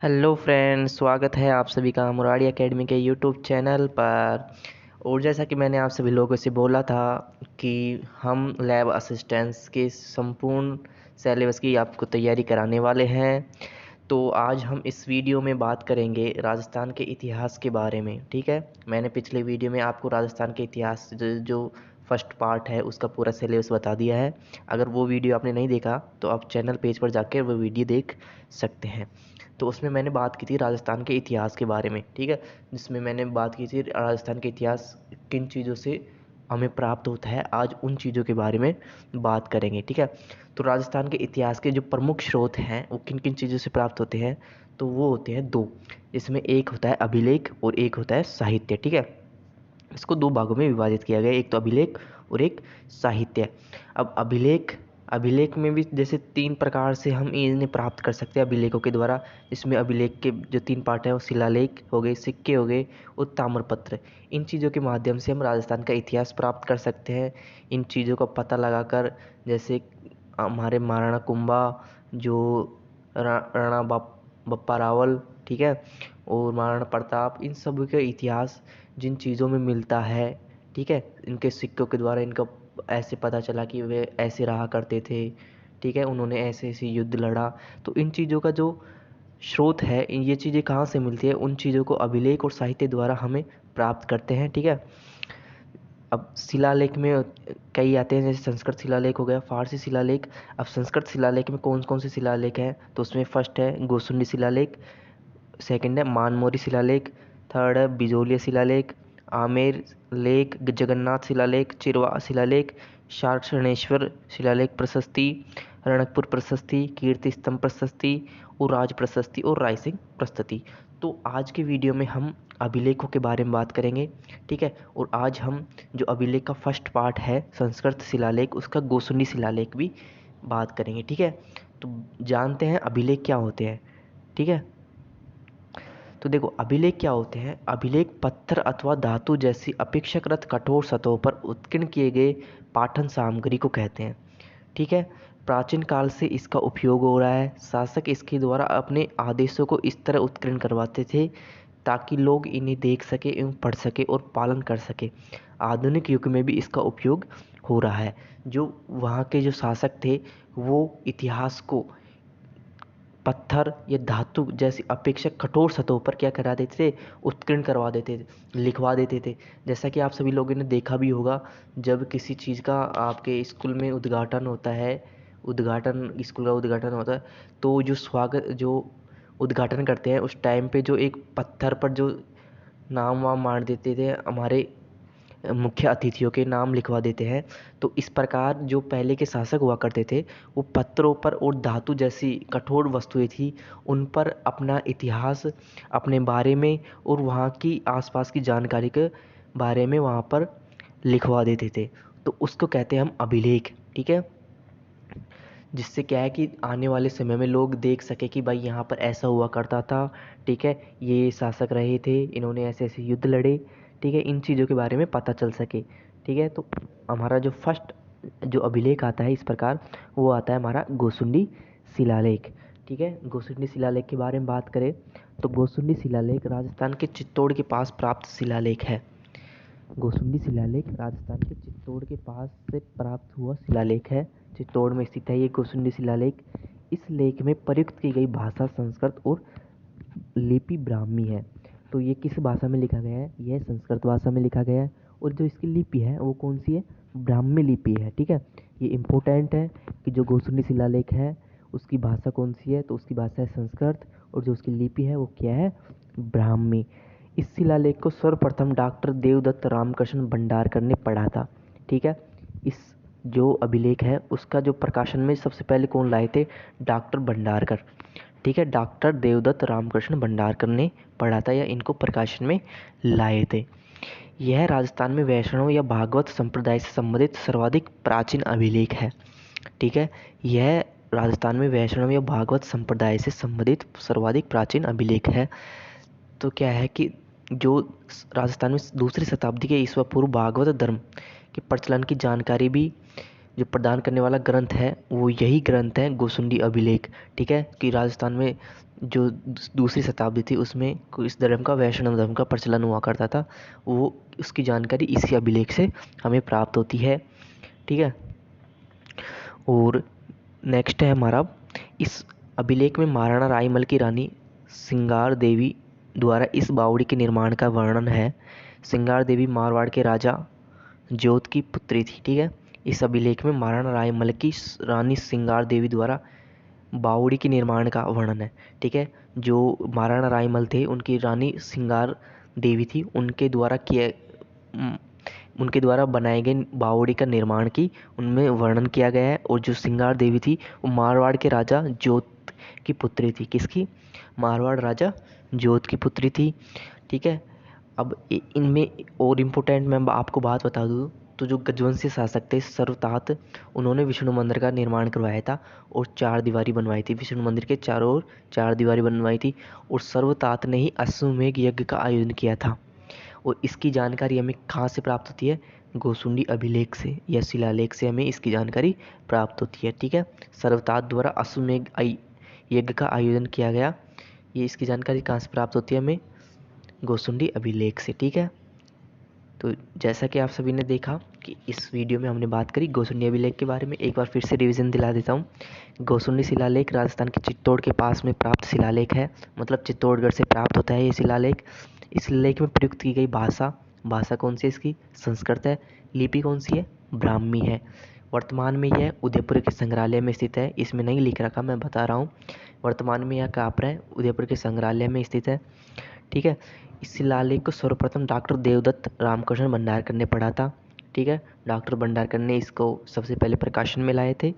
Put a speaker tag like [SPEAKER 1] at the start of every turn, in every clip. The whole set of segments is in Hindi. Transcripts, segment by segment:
[SPEAKER 1] हेलो फ्रेंड्स, स्वागत है आप सभी का मुरारी एकेडमी के यूट्यूब चैनल पर। और जैसा कि मैंने आप सभी लोगों से बोला था कि हम लैब असिस्टेंट्स के संपूर्ण सिलेबस की आपको तैयारी कराने वाले हैं। तो आज हम इस वीडियो में बात करेंगे राजस्थान के इतिहास के बारे में। ठीक है, मैंने पिछले वीडियो में आपको राजस्थान के इतिहास जो फर्स्ट पार्ट है उसका पूरा सिलेबस बता दिया है। अगर वो वीडियो आपने नहीं देखा तो आप चैनल पेज पर जाकर वो वीडियो देख सकते हैं। तो उसमें मैंने बात की थी राजस्थान के इतिहास के बारे में। ठीक है, जिसमें मैंने बात की थी राजस्थान के इतिहास किन चीज़ों से हमें प्राप्त होता है। आज उन चीज़ों के बारे में बात करेंगे। ठीक है, तो राजस्थान के इतिहास के जो प्रमुख स्रोत हैं वो किन किन चीज़ों से प्राप्त होते हैं, तो वो होते हैं दो। इसमें एक होता है अभिलेख और एक होता है साहित्य। ठीक है, इसको दो भागों में विभाजित किया गया है, एक तो अभिलेख और एक साहित्य। अब अभिलेख अभिलेख में भी जैसे तीन प्रकार से हम इन्हें प्राप्त कर सकते हैं अभिलेखों के द्वारा। इसमें अभिलेख के जो तीन पार्ट हैं वो शिलालेख हो गए, सिक्के हो गए और ताम्रपत्र। इन चीज़ों के माध्यम से हम राजस्थान का इतिहास प्राप्त कर सकते हैं। इन चीज़ों का पता लगाकर, जैसे हमारे महाराणा कुंभा, जो राणा बप्पा रावल, ठीक है, और महाराणा प्रताप, इन सब का इतिहास जिन चीज़ों में मिलता है, ठीक है, इनके सिक्कों के द्वारा इनका ऐसे पता चला कि वे ऐसे रहा करते थे। ठीक है, उन्होंने ऐसे ऐसे युद्ध लड़ा। तो इन चीज़ों का जो स्रोत है, ये चीज़ें कहाँ से मिलती है, उन चीज़ों को अभिलेख और साहित्य द्वारा हमें प्राप्त करते हैं। ठीक है, अब शिलालेख में कई आते हैं, जैसे संस्कृत शिलालेख हो गया, फारसी शिलालेख। अब संस्कृत शिलालेख में कौन कौन से शिलालेख हैं, तो उसमें फर्स्ट है गोसुंडी शिलालेख, सेकंड है मानमोरी शिलालेख, थर्ड है बिजोलिया शिलालेख, आमेर लेख, जगन्नाथ शिलालेख, चिरवा शिलालेख, शार्षणेश्वर शिलालेख प्रशस्ति, रणकपुर प्रशस्ति, कीर्ति स्तंभ प्रशस्ति और राज प्रशस्ति और रायसिंह प्रशस्ति। तो आज के वीडियो में हम अभिलेखों के बारे में बात करेंगे। ठीक है, और आज हम जो अभिलेख का फर्स्ट पार्ट है संस्कृत शिलालेख, उसका गोसुंडी शिलालेख भी बात करेंगे। ठीक है, तो जानते हैं अभिलेख क्या होते हैं। ठीक है, तो देखो अभिलेख क्या होते हैं। अभिलेख पत्थर अथवा धातु जैसी अपेक्षाकृत कठोर सतहों पर उत्कीर्ण किए गए पाठन सामग्री को कहते हैं। ठीक है, प्राचीन काल से इसका उपयोग हो रहा है। शासक इसके द्वारा अपने आदेशों को इस तरह उत्कीर्ण करवाते थे ताकि लोग इन्हें देख सके एवं पढ़ सके और पालन कर सके। आधुनिक युग में भी इसका उपयोग हो रहा है। जो वहाँ के जो शासक थे वो इतिहास को पत्थर या धातु जैसी अपेक्षा कठोर सतहों पर क्या करा देते थे, उत्कीर्ण करवा देते थे, लिखवा देते थे। जैसा कि आप सभी लोगों ने देखा भी होगा, जब किसी चीज़ का आपके स्कूल में उद्घाटन होता है, स्कूल का उद्घाटन होता है, तो जो उद्घाटन करते हैं उस टाइम पे जो एक पत्थर पर जो नाम वाम मार देते थे, हमारे मुख्य अतिथियों के नाम लिखवा देते हैं। तो इस प्रकार जो पहले के शासक हुआ करते थे वो पत्थरों पर और धातु जैसी कठोर वस्तुएं थी उन पर अपना इतिहास, अपने बारे में और वहाँ की आसपास की जानकारी के बारे में वहाँ पर लिखवा देते थे। तो उसको कहते हैं हम अभिलेख। ठीक है, जिससे क्या है कि आने वाले समय में लोग देख सके कि भाई यहाँ पर ऐसा हुआ करता था। ठीक है, ये शासक रहे थे, इन्होंने ऐसे ऐसे युद्ध लड़े। ठीक है, इन चीज़ों के बारे में पता चल सके। ठीक है, तो हमारा जो फर्स्ट जो अभिलेख आता है इस प्रकार, वो आता है हमारा गोसुंडी शिलालेख। ठीक है, गोसुंडी शिलालेख के बारे में बात करें तो गोसुंडी शिलालेख राजस्थान के चित्तौड़ के पास प्राप्त शिलालेख है। गोसुंडी शिलालेख राजस्थान के चित्तौड़ के पास से प्राप्त हुआ शिलालेख है। चित्तौड़ में स्थित है ये गोसुंडी शिलालेख। इस लेख में प्रयुक्त की गई भाषा संस्कृत और लिपि ब्राह्मी है। तो ये किस भाषा में लिखा गया है, यह संस्कृत भाषा में लिखा गया है। और जो इसकी लिपि है वो कौन सी है, ब्राह्मी लिपि है। ठीक है, ये इम्पोर्टेंट है कि जो गोसुंडी शिलालेख है उसकी भाषा कौन सी है, तो उसकी भाषा है संस्कृत और जो उसकी लिपि है वो क्या है, ब्राह्मी। इस शिलालेख को सर्वप्रथम डॉक्टर देवदत्त रामकृष्ण भंडारकर ने पढ़ा था। ठीक है, इस जो अभिलेख है उसका जो प्रकाशन में सबसे पहले कौन लाए थे, डॉक्टर भंडारकर। ठीक है, डॉक्टर देवदत्त रामकृष्ण भंडारकर ने पढ़ा था या इनको प्रकाशन में लाए थे। यह राजस्थान में वैष्णव या भागवत संप्रदाय से संबंधित सर्वाधिक प्राचीन अभिलेख है। ठीक है, यह राजस्थान में वैष्णव या भागवत संप्रदाय से संबंधित सर्वाधिक प्राचीन अभिलेख है। तो क्या है कि जो राजस्थान में दूसरी शताब्दी के ईस्वी पूर्व भागवत धर्म के प्रचलन की जानकारी भी जो प्रदान करने वाला ग्रंथ है वो यही ग्रंथ है गोसुंडी अभिलेख। ठीक है, कि राजस्थान में जो दूसरी शताब्दी थी उसमें इस धर्म का, वैष्णव धर्म का प्रचलन हुआ करता था, वो उसकी जानकारी इसी अभिलेख से हमें प्राप्त होती है। ठीक है, और नेक्स्ट है हमारा, इस अभिलेख में महाराणा रायमल की रानी सिंगार देवी द्वारा इस बावड़ी के निर्माण का वर्णन है। सिंगार देवी मारवाड़ के राजा जोध की पुत्री थी। ठीक है, इस अभिलेख में महाराणा रायमल की रानी सिंगार देवी द्वारा बावड़ी के निर्माण का वर्णन है। ठीक है, जो महाराणा रायमल थे उनकी रानी सिंगार देवी थी, उनके द्वारा बनाए गए बावड़ी का निर्माण की उनमें वर्णन किया गया है। और जो सिंगार देवी थी वो मारवाड़ के राजा जोध की पुत्री थी। किसकी? मारवाड़ राजा जोध की पुत्री थी। ठीक है, अब इनमें और इम्पोर्टेंट मैं आपको बात बता दूँ तो जो गजवंशी शासक थे सर्वतात, उन्होंने विष्णु मंदिर का निर्माण करवाया था और 4 दीवारी बनवाई थी। विष्णु मंदिर के चारों ओर 4 दीवारी बनवाई थी और सर्वतात ने ही अश्वमेध यज्ञ का आयोजन किया था। और इसकी जानकारी हमें कहाँ से प्राप्त होती है? गोसुंडी अभिलेख से या शिलालेख से हमें इसकी जानकारी प्राप्त होती है। ठीक है, सर्वतात द्वारा अश्वमेध यज्ञ का आयोजन किया गया, ये इसकी जानकारी कहाँ से प्राप्त होती है? हमें गोसुंडी अभिलेख से। ठीक है, तो जैसा कि आप सभी ने देखा कि इस वीडियो में हमने बात करी गोसुंडी अभिलेख के बारे में। एक बार फिर से रिवीजन दिला देता हूँ। गोसुंडी शिलालेख राजस्थान के चित्तौड़ के पास में प्राप्त शिलालेख है, मतलब चित्तौड़गढ़ से प्राप्त होता है ये शिलालेख। इस शिलालेख में प्रयुक्त की गई भाषा कौन सी है इसकी? संस्कृत है। लिपि कौन सी है? ब्राह्मी है। वर्तमान में यह उदयपुर के संग्रहालय में स्थित है। इसमें नहीं लिख रखा, मैं बता रहा हूँ। वर्तमान में यह कहाँ पर है? उदयपुर के संग्रहालय में स्थित है। ठीक है, इस शिलालेख को सर्वप्रथम डॉक्टर देवदत्त रामकृष्ण भंडारकर ने पढ़ा था। ठीक है, डॉक्टर भंडारकर ने इसको सबसे पहले प्रकाशन में लाए थे।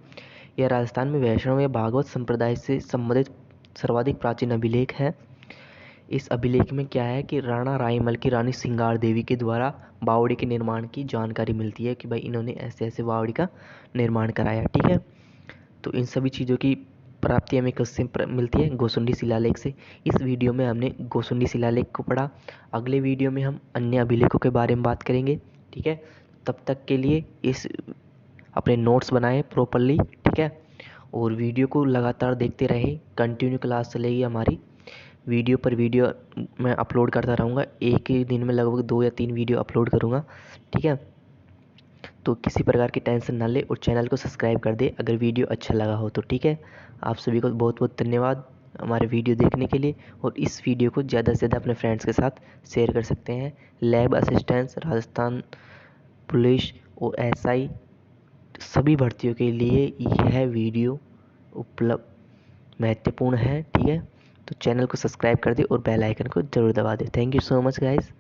[SPEAKER 1] यह राजस्थान में वैष्णव या भागवत संप्रदाय से संबंधित सर्वाधिक प्राचीन अभिलेख है। इस अभिलेख में क्या है कि राणा रायमल की रानी सिंगार देवी के द्वारा बावड़ी के निर्माण की जानकारी मिलती है कि भाई इन्होंने ऐसे ऐसे बावड़ी का निर्माण कराया। ठीक है, तो इन सभी चीज़ों की प्राप्ति हमें किससे मिलती है? गोसुंडी शिलालेख से। इस वीडियो में हमने गोसुंडी शिलालेख को पढ़ा। अगले वीडियो में हम अन्य अभिलेखों के बारे में बात करेंगे। ठीक है, तब तक के लिए अपने नोट्स बनाएं प्रॉपरली। ठीक है, और वीडियो को लगातार देखते रहें। कंटिन्यू क्लास चलेगी हमारी, वीडियो पर वीडियो मैं अपलोड करता रहूँगा। एक ही दिन में लगभग 2 या 3 वीडियो अपलोड करूँगा। ठीक है, तो किसी प्रकार की टेंशन ना ले और चैनल को सब्सक्राइब कर दे अगर वीडियो अच्छा लगा हो तो। ठीक है, आप सभी को बहुत बहुत धन्यवाद हमारे वीडियो देखने के लिए। और इस वीडियो को ज़्यादा से ज़्यादा अपने फ्रेंड्स के साथ शेयर कर सकते हैं। लैब असिस्टेंट्स, राजस्थान पुलिस और एसआई सभी भर्तियों के लिए यह वीडियो उपलब्ध महत्वपूर्ण है। ठीक है, तो चैनल को सब्सक्राइब कर दे और बेल आइकन को ज़रूर दबा दे। Thank you so much guys.